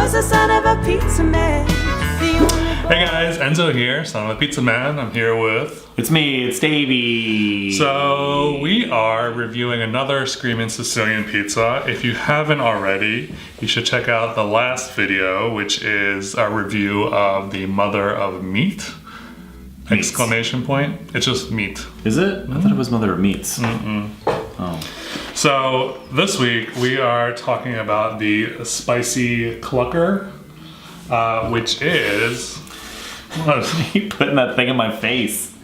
was the son of a pizza man. Hey guys, Enzo here, SonofaPizzaMan. I'm here with... It's me, it's Davey. So, we are reviewing another Screamin Sicilian pizza. If you haven't already, you should check out the last video, which is a review of the Mother of Meat. Exclamation point. It's just meat. Is it? I thought it was Mother of Meats. Oh. So, this week we are talking about the Spicy Clucker, which is... What? You putting that thing in my face.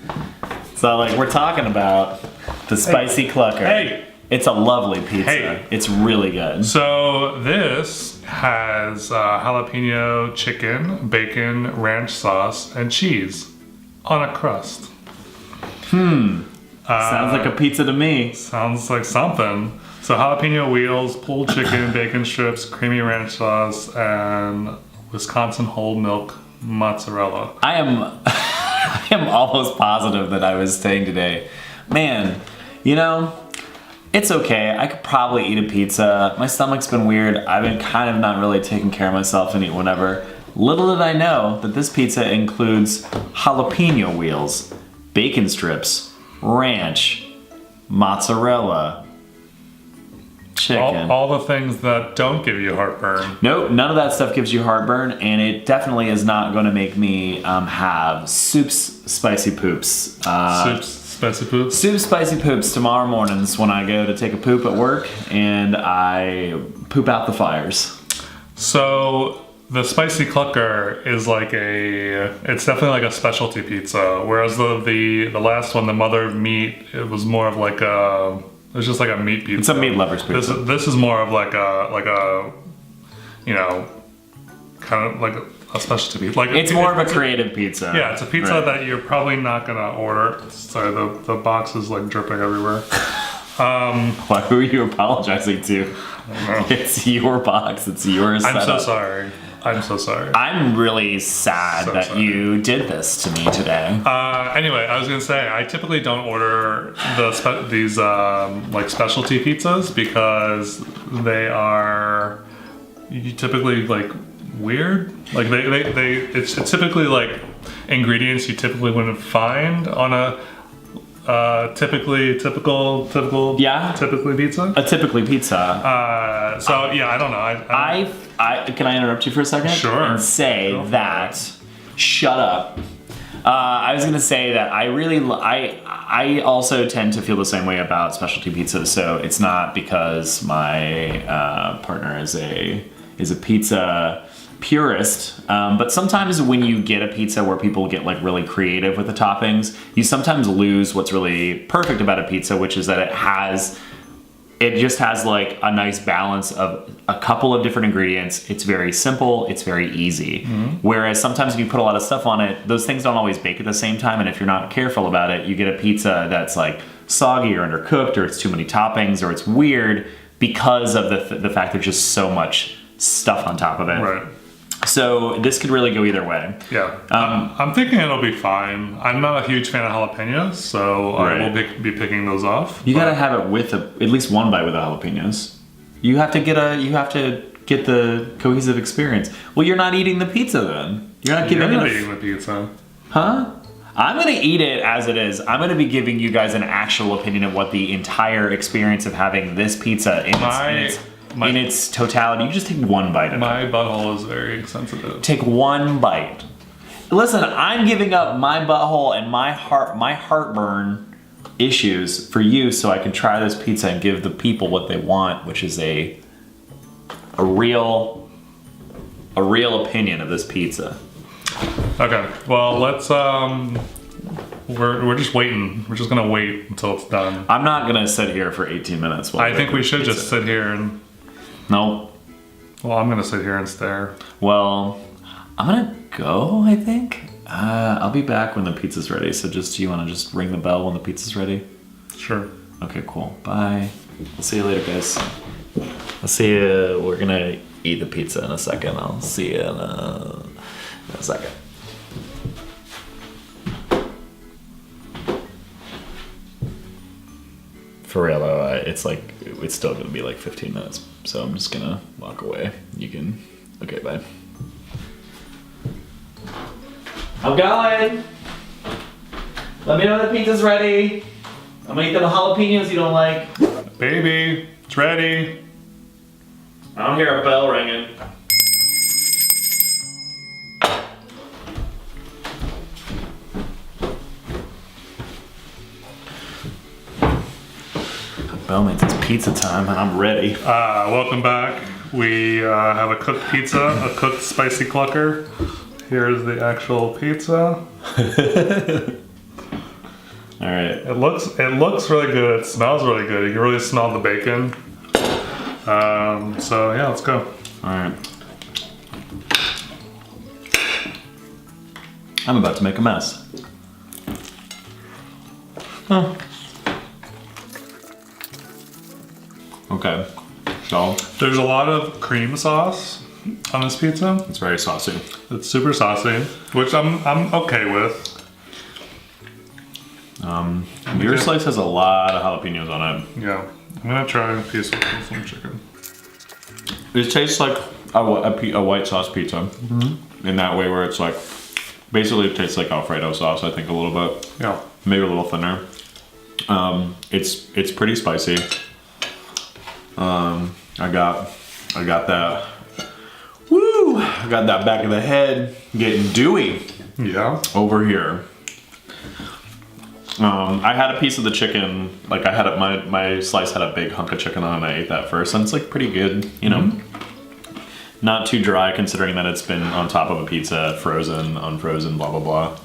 So, like, we're talking about the Spicy Clucker. Hey! It's a lovely pizza. Hey. It's really good. So this has jalapeno chicken, bacon, ranch sauce, and cheese on a crust. Sounds like a pizza to me. Sounds like something. So jalapeno wheels, pulled chicken, bacon strips, creamy ranch sauce, and Wisconsin whole milk mozzarella. I am almost positive that I was saying today, man, you know, it's okay. I could probably eat a pizza. My stomach's been weird. I've been kind of not really taking care of myself and eat whatever. Little did I know that this pizza includes jalapeno wheels, bacon strips, ranch, mozzarella, chicken. All the things that don't give you heartburn. Nope, none of that stuff gives you heartburn, and it definitely is not going to make me have Soup's Spicy Poops. Soup's Spicy Poops? Soup's Spicy Poops tomorrow mornings when I go to take a poop at work, and I poop out the fires. So... the Spicy Clucker is like it's definitely like a specialty pizza, whereas the last one, the Mother of Meat, it was more of like it was just like a meat pizza. It's a meat lover's pizza. This is more of like a you know, kind of like a specialty pizza. Like it's more of a creative pizza. Yeah, it's a pizza that you're probably not gonna order. Sorry, the box is like dripping everywhere. Who are you apologizing to? I don't know. It's your box. It's your setup. I'm so sorry. I'm so sorry. I'm really sad that sorry. you did this to me today. Anyway, I was gonna say I typically don't order these like specialty pizzas because they are typically like weird. Like it's typically like ingredients you typically wouldn't find on a typical pizza. A typically pizza. So yeah, I don't know. Can I interrupt you for a second? Sure. And say that. Shut up. I was gonna say that I also tend to feel the same way about specialty pizzas. So it's not because my partner is a pizza purist, but sometimes when you get a pizza where people get like really creative with the toppings, you sometimes lose what's really perfect about a pizza, which is that it just has like a nice balance of a couple of different ingredients. It's very simple, it's very easy. Whereas sometimes if you put a lot of stuff on it, those things don't always bake at the same time, and if you're not careful about it, you get a pizza that's like soggy or undercooked, or it's too many toppings, or it's weird because of the fact there's just so much stuff on top of it. Right. So this could really go either way. Yeah. I'm thinking it'll be fine. I'm not a huge fan of jalapenos, so I will be picking those off. You gotta have it with at least one bite with the jalapenos. You have to get the cohesive experience. Well, you're not eating the pizza then. You're not giving You're eating the pizza. Huh? I'm gonna eat it as it is. I'm gonna be giving you guys an actual opinion of what the entire experience of having this pizza in its totality. You just take one bite of it. My butthole is very sensitive. Take one bite. Listen, I'm giving up my butthole and my heartburn issues for you so I can try this pizza and give the people what they want, which is a real opinion of this pizza. Okay, well let's we're just waiting. We're just gonna wait until it's done. I'm not gonna sit here for 18 minutes. I think we should just sit here and... No. Well, I'm gonna sit here and stare. Well, I'm gonna go, I think. I'll be back when the pizza's ready, so do you wanna just ring the bell when the pizza's ready? Sure. Okay, cool. Bye. I'll see you later, guys. I'll see you. We're gonna eat the pizza in a second. I'll see you in a second. For real though, it's still gonna be like 15 minutes, so I'm just gonna walk away. You can Okay, bye. I'm going. Let me know the pizza's ready. I'm gonna eat the jalapenos you don't like. Baby, it's ready. I don't hear a bell ringing. Bell means it's pizza time and I'm ready. Welcome back. We have a cooked pizza, a cooked spicy clucker. Here's the actual pizza. All right. It looks really good. It smells really good. You can really smell the bacon. So yeah, let's go. All right. I'm about to make a mess. Huh. Okay. So there's a lot of cream sauce on this pizza. It's very saucy. It's super saucy, which I'm okay with. Your slice has a lot of jalapenos on it. Yeah, I'm gonna try a piece with some chicken. It tastes like a white sauce pizza in that way, where it's like basically it tastes like Alfredo sauce. I think a little bit. Yeah, maybe a little thinner. It's pretty spicy. I got that. Woo! I got that back of the head getting dewy. Yeah. Over here. I had a piece of the chicken, like I had my slice had a big hunk of chicken on it, and I ate that first, and it's like pretty good, you know. Not too dry considering that it's been on top of a pizza, frozen, unfrozen, blah blah blah.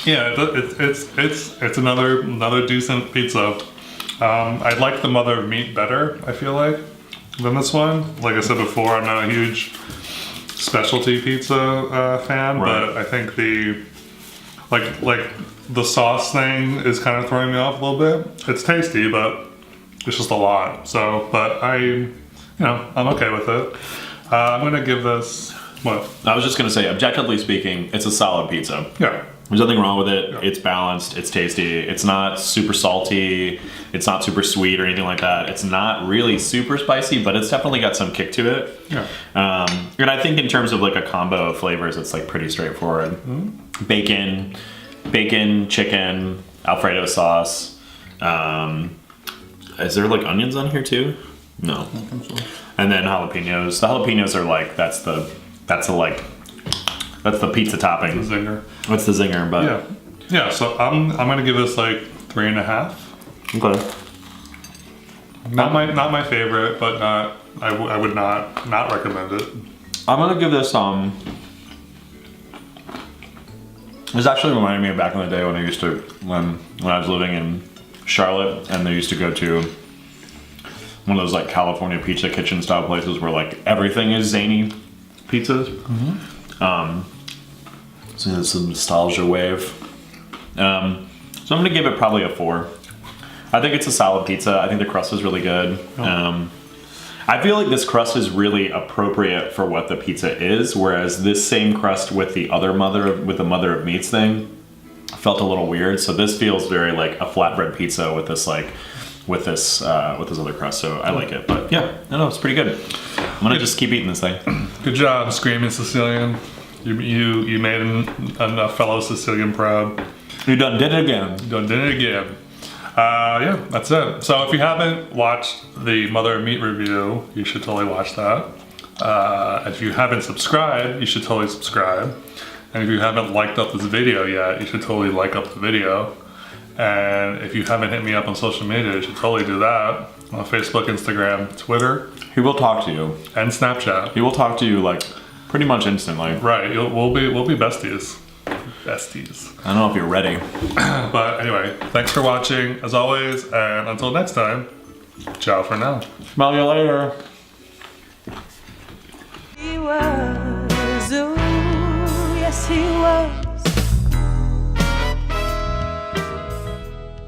Yeah, it's another decent pizza. I like the mother of meat better, I feel like, than this one. Like I said before, I'm not a huge specialty pizza fan, right. But I think the like the sauce thing is kind of throwing me off a little bit. It's tasty, but it's just a lot. So, but I'm okay with it. I'm gonna give this, what? I was just gonna say, objectively speaking, it's a solid pizza. Yeah. There's nothing wrong with it. Yeah. It's balanced, it's tasty, it's not super salty, it's not super sweet or anything like that. It's not really super spicy, but it's definitely got some kick to it. Yeah. And I think in terms of like a combo of flavors, it's like pretty straightforward. Bacon, chicken, Alfredo sauce. Is there like onions on here too? No. I don't think so. And then jalapenos. The jalapenos are like, that's the pizza topping. The zinger. What's the zinger? But yeah. So I'm gonna give this like 3.5. Okay. Not my favorite, but I would not recommend it. I'm gonna give this It's actually reminding me of back in the day when I was living in Charlotte, and they used to go to one of those like California pizza kitchen style places where like everything is zany pizzas. So it's a nostalgia wave. So I'm gonna give it probably a 4. I think it's a solid pizza. I think the crust is really good. I feel like this crust is really appropriate for what the pizza is, whereas this same crust with the mother of meats thing felt a little weird. So this feels very like a flatbread pizza with this other crust. So I like it. But yeah, no, it's pretty good. I'm gonna just keep eating this thing. Good job, Screamin Sicilian. You made a fellow Sicilian proud. You done did it again. Done did it again. Yeah, that's it. So if you haven't watched the Mother of Meat review, you should totally watch that. If you haven't subscribed, you should totally subscribe. And if you haven't liked up this video yet, you should totally like up the video. And if you haven't hit me up on social media, you should totally do that. On Facebook, Instagram, Twitter. He will talk to you. And Snapchat. He will talk to you like pretty much instantly. Right, we'll be besties. Besties. I don't know if you're ready. But anyway, thanks for watching as always, and until next time, ciao for now. Smell you later. He was, ooh, yes he was.